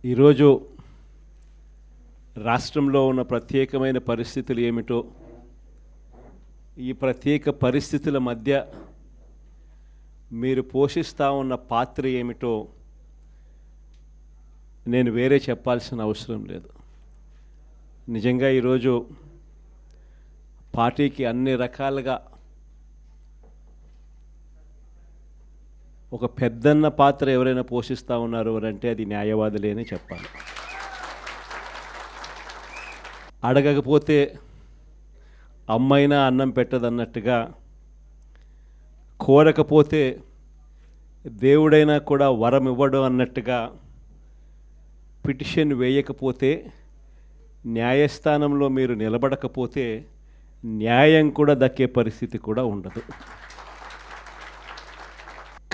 ఈరోజు రాష్ట్రంలో ఉన్న ప్రత్యేకమైన పరిస్థితులు ఏమిటో, ఈ ప్రత్యేక పరిస్థితుల మధ్య మీరు పోషిస్తూ ఉన్న పాత్ర ఏమిటో నేను వేరే చెప్పాల్సిన అవసరం లేదు. నిజంగా ఈరోజు పార్టీకి అన్ని రకాలుగా ఒక పెద్దన్న పాత్ర ఎవరైనా పోషిస్తూ ఉన్నారు అంటే అది న్యాయవాదులే అని చెప్పాలి. అడగకపోతే అమ్మైనా అన్నం పెట్టదన్నట్టుగా, కోరకపోతే దేవుడైనా కూడా వరం ఇవ్వడం అన్నట్టుగా, పిటిషన్ వేయకపోతే, న్యాయస్థానంలో మీరు నిలబడకపోతే న్యాయం కూడా దక్కే పరిస్థితి కూడా ఉండదు.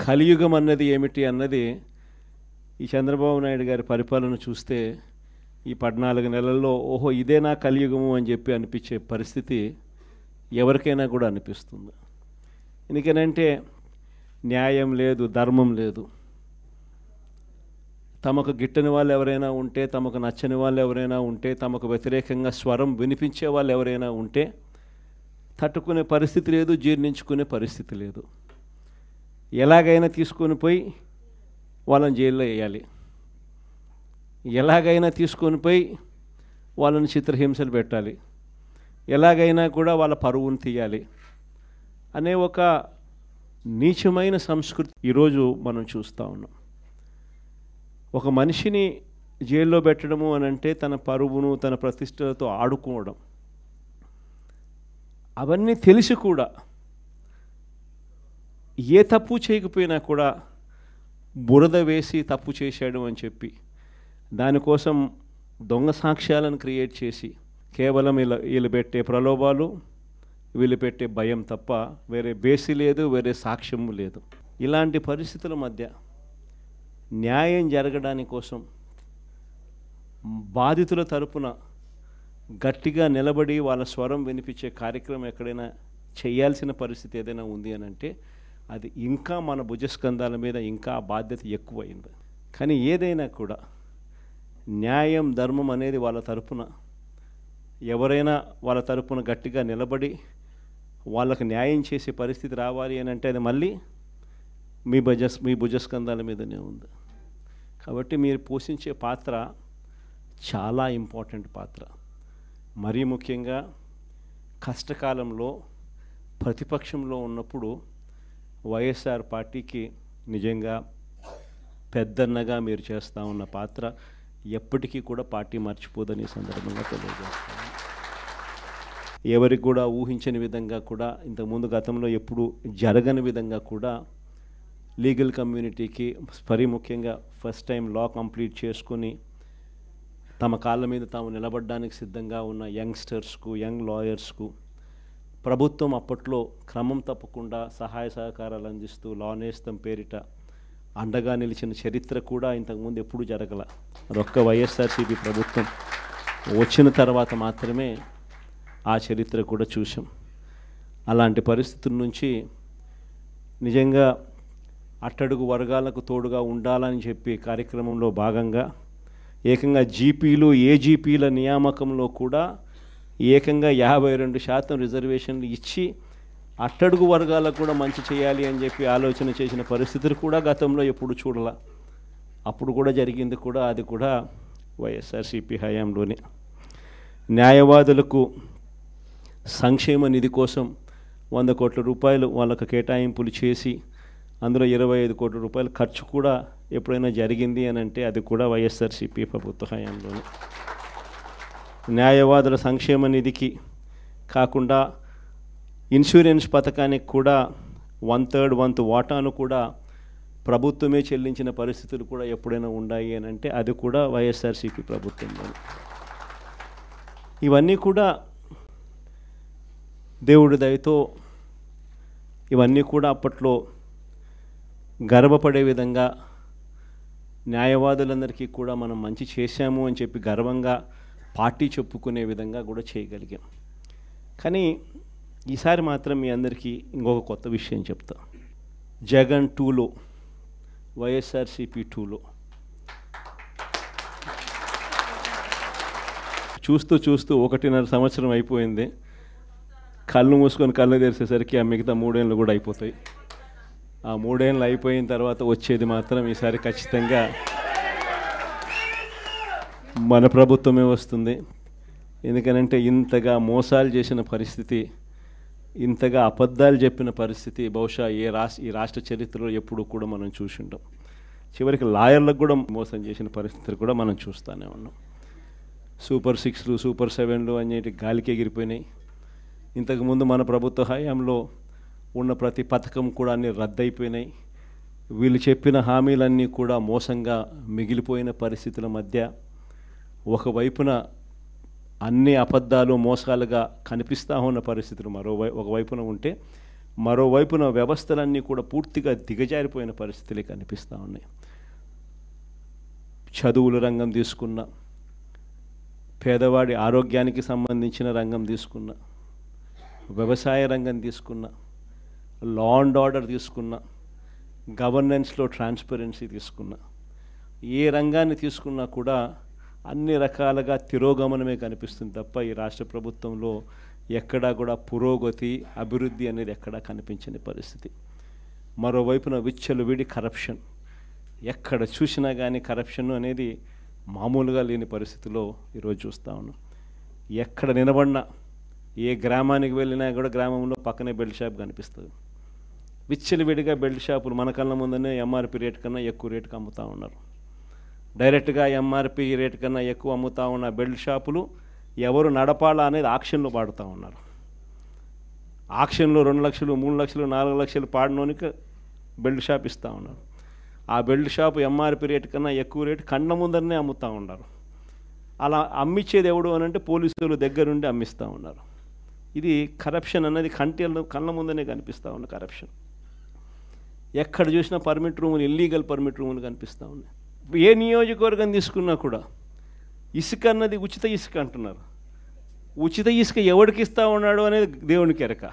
కలియుగం అన్నది ఏమిటి అన్నది ఈ చంద్రబాబు నాయుడు గారి పరిపాలన చూస్తే ఈ 14 నెలల్లో ఓహో ఇదేనా కలియుగము అని చెప్పి అనిపించే పరిస్థితి ఎవరికైనా కూడా అనిపిస్తుంది. ఎందుకనంటే న్యాయం లేదు, ధర్మం లేదు. తమకు గిట్టని వాళ్ళు ఎవరైనా ఉంటే, తమకు నచ్చని వాళ్ళు ఎవరైనా ఉంటే, తమకు వ్యతిరేకంగా స్వరం వినిపించే వాళ్ళు ఎవరైనా ఉంటే తట్టుకునే పరిస్థితి లేదు, జీర్ణించుకునే పరిస్థితి లేదు. ఎలాగైనా తీసుకొని పోయి వాళ్ళని జైల్లో వేయాలి, ఎలాగైనా తీసుకొని పోయి వాళ్ళని చిత్రహింసలు పెట్టాలి, ఎలాగైనా కూడా వాళ్ళ పరువును తీయాలి అనే ఒక నీచమైన సంస్కృతి ఈరోజు మనం చూస్తూ ఉన్నాం. ఒక మనిషిని జైల్లో పెట్టడము అని అంటే తన పరువును, తన ప్రతిష్టలతో ఆడుకోవడం. అవన్నీ తెలిసి కూడా ఏ తప్పు చేయకపోయినా కూడా బురద వేసి తప్పు చేశాడు అని చెప్పి దానికోసం దొంగ సాక్ష్యాలను క్రియేట్ చేసి కేవలం వీళ్ళు పెట్టే ప్రలోభాలు, వీళ్ళు పెట్టే భయం తప్ప వేరే బేసి లేదు, వేరే సాక్ష్యము లేదు. ఇలాంటి పరిస్థితుల మధ్య న్యాయం జరగడానికి కోసం బాధితుల తరపున గట్టిగా నిలబడి వాళ్ళ స్వరం వినిపించే కార్యక్రమం ఎక్కడైనా చేయాల్సిన పరిస్థితి ఏదైనా ఉంది అని అంటే అది ఇంకా మన భుజస్కంధాల మీద ఇంకా బాధ్యత ఎక్కువైంది. కానీ ఏదైనా కూడా న్యాయం, ధర్మం అనేది వాళ్ళ తరపున ఎవరైనా వాళ్ళ తరపున గట్టిగా నిలబడి వాళ్ళకు న్యాయం చేసే పరిస్థితి రావాలి అని అంటే అది మళ్ళీ మీ భుజస్కంధాల మీదనే ఉంది. కాబట్టి మీరు పోషించే పాత్ర చాలా ఇంపార్టెంట్ పాత్ర. మరీ ముఖ్యంగా కష్టకాలంలో ప్రతిపక్షంలో ఉన్నప్పుడు వైఎస్ఆర్ పార్టీకి నిజంగా పెద్దన్నగా మీరు చేస్తూ ఉన్న పాత్ర ఎప్పటికీ కూడా పార్టీ మర్చిపోదని సందర్భంగా తెలియజేస్తాను. ఎవరికి కూడా ఊహించని విధంగా కూడా, ఇంతకుముందు గతంలో ఎప్పుడు జరగని విధంగా కూడా లీగల్ కమ్యూనిటీకి మరీ ముఖ్యంగా ఫస్ట్ టైం లా కంప్లీట్ చేసుకొని తమ కాళ్ళ మీద తాము నిలబడడానికి సిద్ధంగా ఉన్న యంగ్స్టర్స్కు, యంగ్ లాయర్స్కు ప్రభుత్వం అప్పట్లో క్రమం తప్పకుండా సహాయ సహకారాలు అందిస్తూ లా నేస్తం పేరిట అండగా నిలిచిన చరిత్ర కూడా ఇంతకుముందు ఎప్పుడు జరగల. అదొక్క వైఎస్ఆర్సీపీ ప్రభుత్వం వచ్చిన తర్వాత మాత్రమే ఆ చరిత్ర కూడా చూసాం. అలాంటి పరిస్థితుల నుంచి నిజంగా అట్టడుగు వర్గాలకు తోడుగా ఉండాలని చెప్పి కార్యక్రమంలో భాగంగా ఏకంగా జీపీలు, ఏజీపీల నియామకంలో కూడా ఏకంగా 52% రిజర్వేషన్లు ఇచ్చి అట్టడుగు వర్గాలకు కూడా మంచి చేయాలి అని చెప్పి ఆలోచన చేసిన పరిస్థితులు కూడా గతంలో ఎప్పుడు చూడాల. అప్పుడు కూడా జరిగింది కూడా, అది కూడా వైఎస్ఆర్సీపీ హయాంలోనే. న్యాయవాదులకు సంక్షేమ నిధి కోసం 100 కోట్ల రూపాయలు వాళ్ళకు కేటాయింపులు చేసి అందులో 25 కోట్ల రూపాయలు ఖర్చు కూడా ఎప్పుడైనా జరిగింది అని అంటే అది కూడా వైఎస్ఆర్సీపీ ప్రభుత్వ హయాంలోనే. న్యాయవాదుల సంక్షేమ నిధికి కాకుండా ఇన్సూరెన్స్ పథకానికి కూడా 1/3 వంతు వాటాను కూడా ప్రభుత్వమే చెల్లించిన పరిస్థితులు కూడా ఎప్పుడైనా ఉన్నాయి అని అంటే అది కూడా వైఎస్ఆర్సీపీ ప్రభుత్వంలో. ఇవన్నీ కూడా దేవుడి దయతో ఇవన్నీ కూడా అప్పట్లో గర్వపడే విధంగా న్యాయవాదులందరికీ కూడా మనం మంచి చేశాము అని చెప్పి గర్వంగా పార్టీ చెప్పుకునే విధంగా కూడా చేయగలిగాం. కానీ ఈసారి మాత్రం మీ అందరికీ ఇంకొక కొత్త విషయం చెప్తా. జగన్ 2లో వైఎస్ఆర్సీపీ 2లో చూస్తూ చూస్తూ 1.5 సంవత్సరం అయిపోయింది. కళ్ళు మూసుకొని కళ్ళు తెరిచేసరికి ఆ మిగతా 3 ఏళ్ళు కూడా అయిపోతాయి. ఆ 3 ఏళ్ళు అయిపోయిన తర్వాత వచ్చేది మాత్రం ఈసారి ఖచ్చితంగా మన ప్రభుత్వమే వస్తుంది. ఎందుకనంటే ఇంతగా మోసాలు చేసిన పరిస్థితి, ఇంతగా అబద్ధాలు చెప్పిన పరిస్థితి బహుశా ఈ రాష్ట్ర చరిత్రలో ఎప్పుడు కూడా మనం చూసి ఉంటాం. చివరికి లాయర్లకు కూడా మోసం చేసిన పరిస్థితులు కూడా మనం చూస్తూనే ఉన్నాం. సూపర్ 6లు సూపర్ 7లు అనేటి గాలికి ఎగిరిపోయినాయి. ఇంతకుముందు మన ప్రభుత్వ హయాంలో ఉన్న ప్రతి పథకం కూడా అన్నీ రద్దయిపోయినాయి. వీళ్ళు చెప్పిన హామీలన్నీ కూడా మోసంగా మిగిలిపోయిన పరిస్థితుల మధ్య ఒకవైపున అన్ని అబద్ధాలు మోసాలుగా కనిపిస్తూ ఉన్న పరిస్థితులు ఒకవైపున ఉంటే, మరోవైపున వ్యవస్థలన్నీ కూడా పూర్తిగా దిగజారిపోయిన పరిస్థితులే కనిపిస్తూ ఉన్నాయి. చదువుల రంగం తీసుకున్న, పేదవాడి ఆరోగ్యానికి సంబంధించిన రంగం తీసుకున్న, వ్యవసాయ రంగం తీసుకున్న, లా అండ్ ఆర్డర్ తీసుకున్న, గవర్నెన్స్లో ట్రాన్స్పరెన్సీ తీసుకున్న, ఏ రంగాన్ని తీసుకున్నా కూడా అన్ని రకాలుగా తిరోగమనమే కనిపిస్తుంది తప్ప ఈ రాష్ట్ర ప్రభుత్వంలో ఎక్కడా కూడా పురోగతి, అభివృద్ధి అనేది ఎక్కడా కనిపించని పరిస్థితి. మరోవైపున విచ్చలవిడి కరప్షన్, ఎక్కడ చూసినా కానీ కరప్షన్ అనేది మామూలుగా లేని పరిస్థితిలో ఈరోజు చూస్తూ ఉన్నాం. ఎక్కడ నిలబడినా, ఏ గ్రామానికి వెళ్ళినా కూడా గ్రామంలో పక్కనే బెల్ట్ షాప్ కనిపిస్తుంది. విచ్చలవిడిగా బెల్ట్ షాపులు మన కళ్ళ ముందనే ఎంఆర్పి రేట్ కన్నా ఎక్కువ రేటుకి అమ్ముతూ ఉన్నారు. డైరెక్ట్గా ఎంఆర్పి రేట్ కన్నా ఎక్కువ అమ్ముతూ ఉన్న బెల్ట్ షాపులు ఎవరు నడపాలా అనేది ఆక్షన్లో పాడుతూ ఉన్నారు. ఆక్షన్లో 2 లక్షలు 3 లక్షలు 4 లక్షలు పాడినోనికి బెల్ట్ షాప్ ఇస్తూ ఉన్నారు. ఆ బెల్ట్ షాప్ ఎంఆర్పి రేట్ కన్నా ఎక్కువ రేటు కళ్ళ ముందరనే అమ్ముతూ ఉన్నారు. అలా అమ్మిచ్చేది ఎవడు అని అంటే పోలీసులు దగ్గరుండి అమ్మిస్తూ ఉన్నారు. ఇది కరప్షన్ అన్నది కళ్ళ ముందనే కనిపిస్తూ ఉన్న కరప్షన్. ఎక్కడ చూసినా పర్మిట్ రూములు, ఇల్లీగల్ పర్మిట్ రూములు కనిపిస్తూ ఉన్నాయి. ఏ నియోజకవర్గం తీసుకున్నా కూడా ఇసుక అన్నది ఉచిత ఇసుక అంటున్నారు. ఉచిత ఇసుక ఎవరికి ఇస్తూ ఉన్నాడు అనేది దేవునికి ఎరక.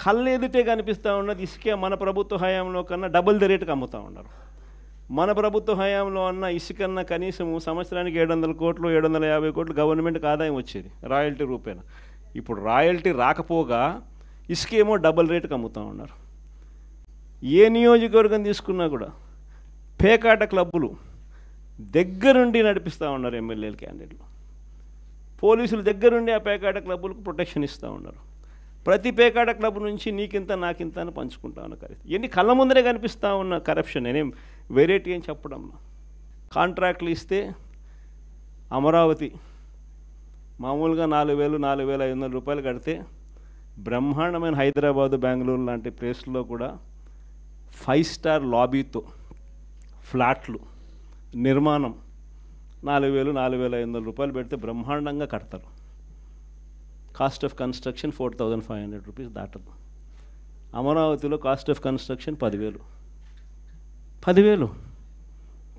కళ్ళు ఎదుటే కనిపిస్తూ ఉన్నది ఇసుకే మన ప్రభుత్వ హయాంలో కన్నా డబుల్ ద రేటుకి అమ్ముతూ ఉన్నారు. మన ప్రభుత్వ హయాంలో అన్న ఇసుకన్నా కనీసం సంవత్సరానికి 700 కోట్లు 750 కోట్లు గవర్నమెంట్కి ఆదాయం వచ్చేది రాయల్టీ రూపేణ. ఇప్పుడు రాయల్టీ రాకపోగా ఇసుకేమో డబుల్ రేటుకి అమ్ముతూ ఉన్నారు. ఏ నియోజకవర్గం తీసుకున్నా కూడా పేకాట క్లబ్బులు దగ్గరుండి నడిపిస్తూ ఉన్నారు ఎమ్మెల్యేల క్యాండిడేట్లు. పోలీసులు దగ్గరుండి ఆ పేకాట క్లబ్బులకు ప్రొటెక్షన్ ఇస్తూ ఉన్నారు. ప్రతి పేకాట క్లబ్ నుంచి నీకింత నాకింత అని పంచుకుంటా ఉన్న కరెక్ట్. ఎన్ని కళ్ళ ముందరే కనిపిస్తూ ఉన్న కరప్షన్. నేనేం వెరైటీ అని చెప్పడం. కాంట్రాక్ట్లు ఇస్తే అమరావతి మామూలుగా 4,000-4,500 రూపాయలు కడితే బ్రహ్మాండమైన హైదరాబాదు, బెంగళూరు లాంటి ప్లేస్లో కూడా 5 స్టార్ లాబీతో ఫ్లాట్లు నిర్మాణం 4,000-4,500 రూపాయలు పెడితే బ్రహ్మాండంగా కడతారు. కాస్ట్ ఆఫ్ కన్స్ట్రక్షన్ 4,500 రూపీస్ దాటదు. అమరావతిలో కాస్ట్ ఆఫ్ కన్స్ట్రక్షన్ 10,000,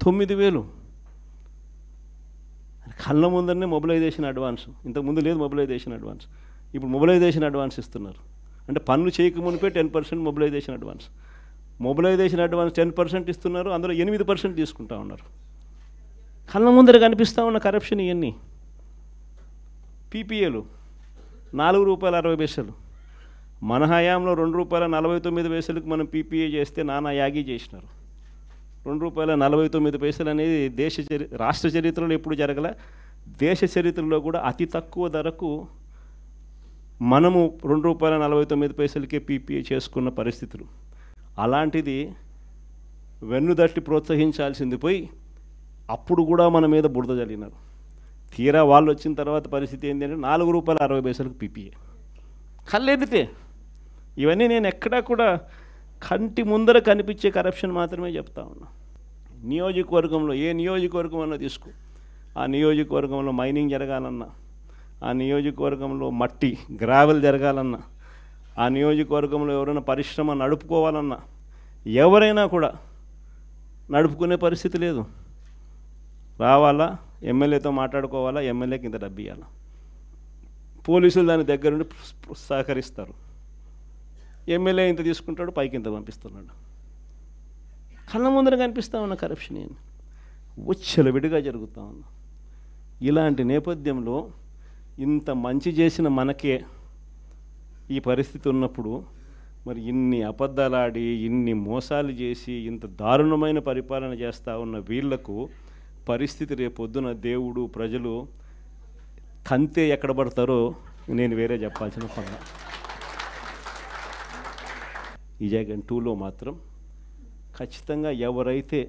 9,000. కళ్ళ ముందరనే మొబిలైజేషన్ అడ్వాన్స్. ఇంతకుముందు లేదు మొబిలైజేషన్ అడ్వాన్స్, ఇప్పుడు మొబిలైజేషన్ అడ్వాన్స్ ఇస్తున్నారు. అంటే పనులు చేయకమునిపే 10% మొబిలైజేషన్ అడ్వాన్స్. మొబిలైజేషన్ అడ్వాన్స్ 10% ఇస్తున్నారు, అందులో 8% తీసుకుంటా ఉన్నారు. కళ్ళ ముందర కనిపిస్తూ ఉన్న కరప్షన్ ఇవన్నీ. పీపీఏలు ₹4.60. మన హయాంలో ₹2.49 మనం పీపీఏ చేస్తే నానా యాగి చేసినారు. ₹2.49 అనేది రాష్ట్ర చరిత్రలో ఎప్పుడు జరగల. దేశ చరిత్రలో కూడా అతి తక్కువ ధరకు మనము ₹2.49కే పీపీఏ చేసుకున్న పరిస్థితులు. అలాంటిది వెన్నుదట్టి ప్రోత్సహించాల్సింది పోయి అప్పుడు కూడా మన మీద బురద జల్లినారు. తీరా వాళ్ళు వచ్చిన తర్వాత పరిస్థితి ఏంటి అంటే ₹4.60 పీపీఏ. కళ్ళెదితే ఇవన్నీ నేను ఎక్కడా కూడా కంటి ముందర కనిపించే కరప్షన్ మాత్రమే చెప్తా ఉన్నా. నియోజకవర్గంలో ఏ నియోజకవర్గం అన్నా తీసుకో, ఆ నియోజకవర్గంలో మైనింగ్ జరగాలన్నా, ఆ నియోజకవర్గంలో మట్టి గ్రావెల్ జరగాలన్నా, ఆ నియోజకవర్గంలో ఎవరైనా పరిశ్రమ నడుపుకోవాలన్నా ఎవరైనా కూడా నడుపుకునే పరిస్థితి లేదు. రావాలా, ఎమ్మెల్యేతో మాట్లాడుకోవాలా, ఎమ్మెల్యేకి ఇంత డబ్బు ఇవ్వాలా, పోలీసులు దాని దగ్గరుండి సహకరిస్తారు. ఎమ్మెల్యే ఇంత తీసుకుంటాడు, పైకి ఇంత పంపిస్తున్నాడు. కళ్ళ ముందర కనిపిస్తూ ఉన్న కరప్షన్ ఏంటి విడిగా జరుగుతూ ఉంది. ఇలాంటి నేపథ్యంలో ఇంత మంచి చేసిన మనకే ఈ పరిస్థితి ఉన్నప్పుడు మరి ఇన్ని అబద్ధాలాడి ఇన్ని మోసాలు చేసి ఇంత దారుణమైన పరిపాలన చేస్తూ ఉన్న వీళ్లకు పరిస్థితి రేపొద్దున దేవుడు ప్రజలు తంతే ఎక్కడ పడతారో నేను వేరే చెప్పాల్సిన పని. ఈ జగన్ 2లో మాత్రం ఖచ్చితంగా ఎవరైతే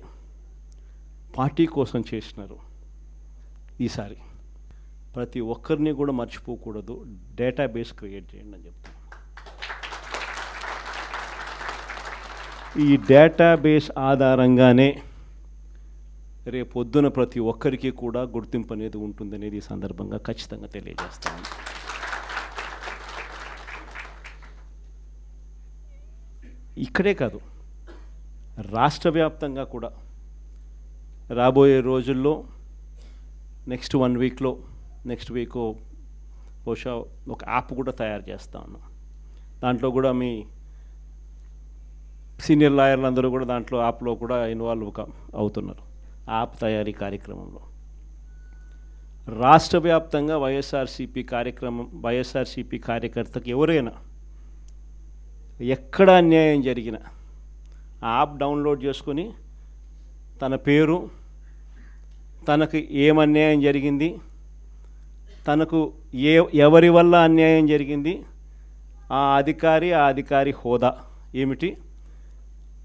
పార్టీ కోసం చేసినారో ఈసారి ప్రతి ఒక్కరిని కూడా మర్చిపోకూడదు, డేటాబేస్ క్రియేట్ చేయండి అని చెప్తాను. ఈ డేటాబేస్ ఆధారంగానే రేపొద్దున ప్రతి ఒక్కరికి కూడా గుర్తింపు అనేది ఉంటుందనేది ఈ సందర్భంగా ఖచ్చితంగా తెలియజేస్తాను. ఇక్కడే కాదు, రాష్ట్ర వ్యాప్తంగా కూడా రాబోయే రోజుల్లో నెక్స్ట్ 1 వీక్లో నెక్స్ట్ వీక్ బహుశా ఒక యాప్ కూడా తయారు చేస్తా ఉన్నాం. దాంట్లో కూడా మీ సీనియర్ లాయర్లు అందరూ కూడా దాంట్లో యాప్లో కూడా ఇన్వాల్వ్ అవుతున్నారు. యాప్ తయారీ కార్యక్రమంలో రాష్ట్ర వ్యాప్తంగా వైఎస్ఆర్సీపీ కార్యకర్తకు ఎవరైనా ఎక్కడ అన్యాయం జరిగినా ఆ యాప్ డౌన్లోడ్ చేసుకొని తన పేరు, తనకు ఏం అన్యాయం జరిగింది, తనకు ఎవరి వల్ల అన్యాయం జరిగింది, ఆ అధికారి హోదా ఏమిటి,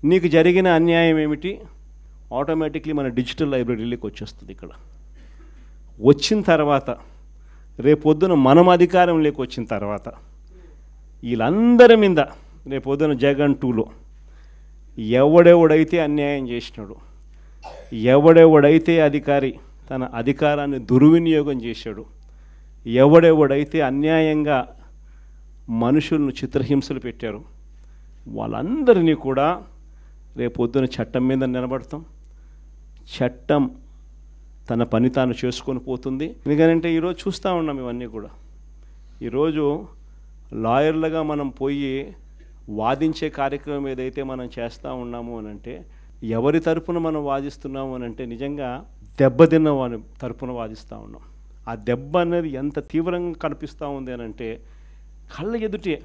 నీకు జరిగిన అన్యాయం ఏమిటి, ఆటోమేటిక్లీ మన డిజిటల్ లైబ్రరీలోకి వచ్చేస్తుంది. ఇక్కడ వచ్చిన తర్వాత రేపొద్దున మనం అధికారంలోకి వచ్చిన తర్వాత వీళ్ళందరి మీద రేపొద్దున జగన్ 2లో ఎవడెవడైతే అన్యాయం చేసినాడు, ఎవడెవడైతే అధికారి తన అధికారాన్ని దుర్వినియోగం చేశాడు, ఎవడెవడైతే అన్యాయంగా మనుషులను చిత్రహింసలు పెట్టారు, వాళ్ళందరినీ కూడా రేపొద్దున చట్టం మీద నిలబడతాం. చట్టం తన పని తాను చేసుకొని పోతుంది. ఎందుకంటే ఈరోజు చూస్తూ ఉన్నాం ఇవన్నీ కూడా. ఈరోజు లాయర్లుగా మనం పోయి వాదించే కార్యక్రమం ఏదైతే మనం చేస్తూ ఉన్నాము అని అంటే, ఎవరి తరపున మనం వాదిస్తున్నాము అని అంటే నిజంగా దెబ్బతిన్న వాని తరపున వాదిస్తూ ఉన్నాం. ఆ దెబ్బ అనేది ఎంత తీవ్రంగా కనిపిస్తూ ఉంది అని అంటే, కళ్ళ ఎదుటే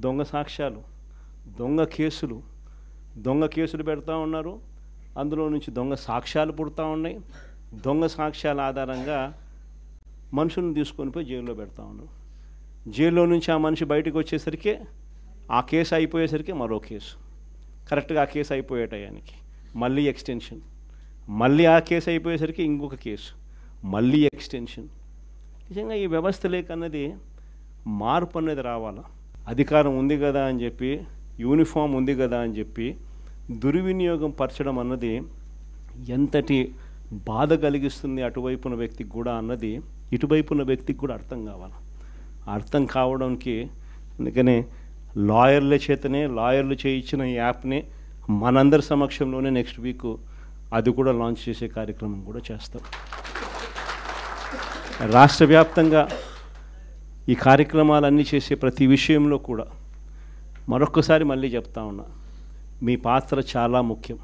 దొంగ సాక్ష్యాలు, దొంగ కేసులు పెడతా ఉన్నారు. అందులో నుంచి దొంగ సాక్ష్యాలు పుడతా ఉన్నాయి. దొంగ సాక్ష్యాల ఆధారంగా మనుషులను తీసుకొని పోయి జైల్లో పెడతా ఉన్నారు. జైల్లో నుంచి ఆ మనిషి బయటకు వచ్చేసరికి ఆ కేసు అయిపోయేసరికి మరో కేసు, కరెక్ట్గా ఆ కేసు అయిపోయే టయానికి మళ్ళీ ఎక్స్టెన్షన్, మళ్ళీ ఆ కేసు అయిపోయేసరికి ఇంకొక కేసు, మళ్ళీ ఎక్స్టెన్షన్. నిజంగా ఈ వ్యవస్థ లేకన్నది మార్పు అనేది రావాలా. అధికారం ఉంది కదా అని చెప్పి, యూనిఫామ్ ఉంది కదా అని చెప్పి దుర్వినియోగం పరచడం అన్నది ఎంతటి బాధ కలిగిస్తుంది అటువైపున వ్యక్తికి కూడా అన్నది ఇటువైపున వ్యక్తికి కూడా అర్థం కావాలి. అర్థం కావడానికి అందుకనే లాయర్లు చేయించిన ఈ యాప్ని మనందరి సమక్షంలోనే నెక్స్ట్ వీక్ అది కూడా లాంచ్ చేసే కార్యక్రమం కూడా చేస్తాం. రాష్ట్ర వ్యాప్తంగా ఈ కార్యక్రమాలన్నీ చేసే ప్రతి విషయంలో కూడా మరొక్కసారి మళ్ళీ చెప్తా ఉన్నా, మీ పాత్ర చాలా ముఖ్యం.